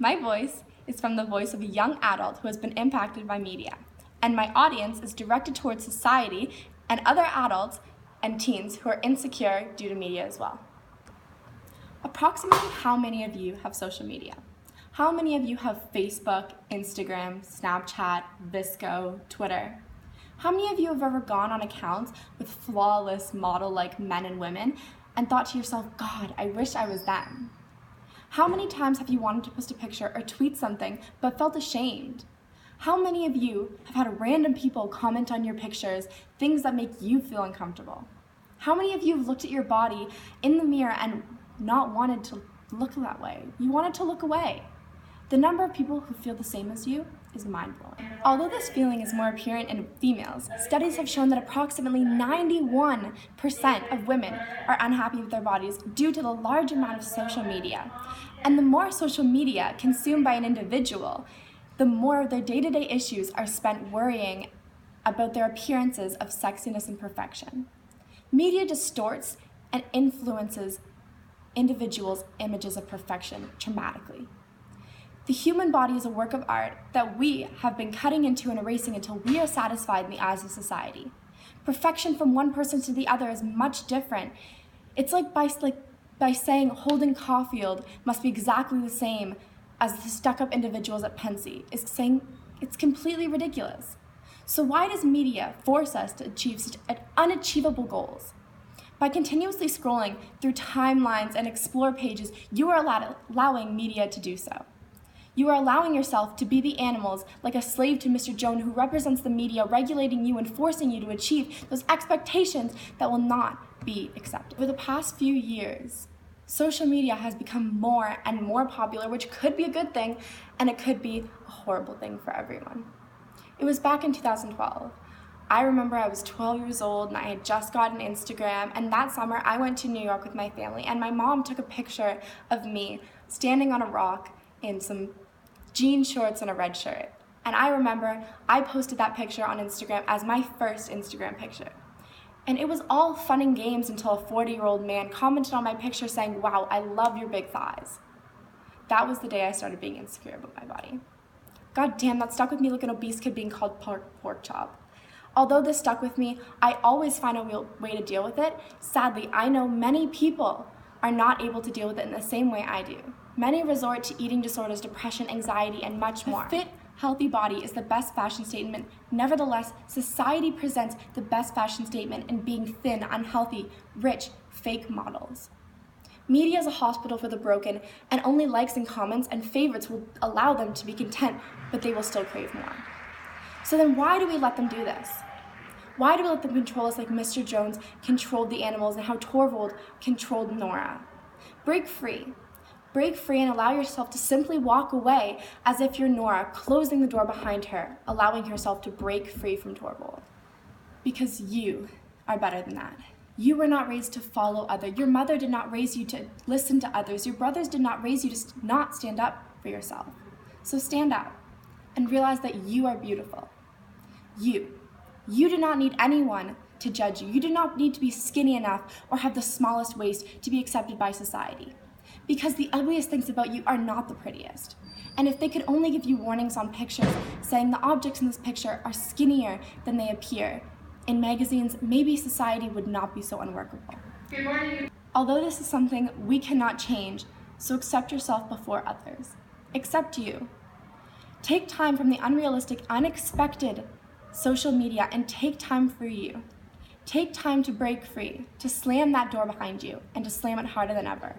My voice is from the voice of a young adult who has been impacted by media, and my audience is directed towards society and other adults and teens who are insecure due to media as well. Approximately how many of you have social media? How many of you have Facebook, Instagram, Snapchat, Visco, Twitter? How many of you have ever gone on accounts with flawless model-like men and women and thought to yourself, God, I wish I was them? How many times have you wanted to post a picture or tweet something but felt ashamed? How many of you have had random people comment on your pictures, things that make you feel uncomfortable? How many of you have looked at your body in the mirror and not wanted to look that way? You wanted to look away. The number of people who feel the same as you is mind-blowing. Although this feeling is more apparent in females, studies have shown that approximately 91% of women are unhappy with their bodies due to the large amount of social media. And the more social media consumed by an individual, the more of their day-to-day issues are spent worrying about their appearances of sexiness and perfection. Media distorts and influences individuals' images of perfection traumatically. The human body is a work of art that we have been cutting into and erasing until we are satisfied in the eyes of society. Perfection from one person to the other is much different. It's like by saying Holden Caulfield must be exactly the same as the stuck-up individuals at Pensy. It's completely ridiculous. So why does media force us to achieve such unachievable goals? By continuously scrolling through timelines and explore pages, you are allowing media to do so. You are allowing yourself to be the animals like a slave to Mr. Jones who represents the media, regulating you and forcing you to achieve those expectations that will not be accepted. Over the past few years, social media has become more and more popular, which could be a good thing, and it could be a horrible thing for everyone. It was back in 2012. I remember I was 12 years old and I had just gotten Instagram, and that summer I went to New York with my family, and my mom took a picture of me standing on a rock in some jean shorts and a red shirt. And I remember I posted that picture on Instagram as my first Instagram picture. And it was all fun and games until a 40-year-old man commented on my picture saying, "Wow, I love your big thighs." That was the day I started being insecure about my body. God damn, that stuck with me like an obese kid being called pork chop. Although this stuck with me, I always find a way to deal with it. Sadly, I know many people are not able to deal with it in the same way I do. Many resort to eating disorders, depression, anxiety, and much more. A fit, healthy body is the best fashion statement. Nevertheless, society presents the best fashion statement in being thin, unhealthy, rich, fake models. Media is a hospital for the broken, and only likes and comments and favorites will allow them to be content, but they will still crave more. So then why do we let them do this? Why do we let them control us like Mr. Jones controlled the animals and how Torvald controlled Nora? Break free. Break free and allow yourself to simply walk away as if you're Nora, closing the door behind her, allowing herself to break free from Torvald. Because you are better than that. You were not raised to follow others. Your mother did not raise you to listen to others. Your brothers did not raise you to not stand up for yourself. So stand up and realize that you are beautiful. You do not need anyone to judge you. You do not need to be skinny enough or have the smallest waist to be accepted by society. Because the ugliest things about you are not the prettiest. And if they could only give you warnings on pictures saying the objects in this picture are skinnier than they appear in magazines, maybe society would not be so unworkable. Good morning. Although this is something we cannot change, so accept yourself before others. Accept you. Take time from the unrealistic, unexpected social media and take time for you. Take time to break free, to slam that door behind you, and to slam it harder than ever.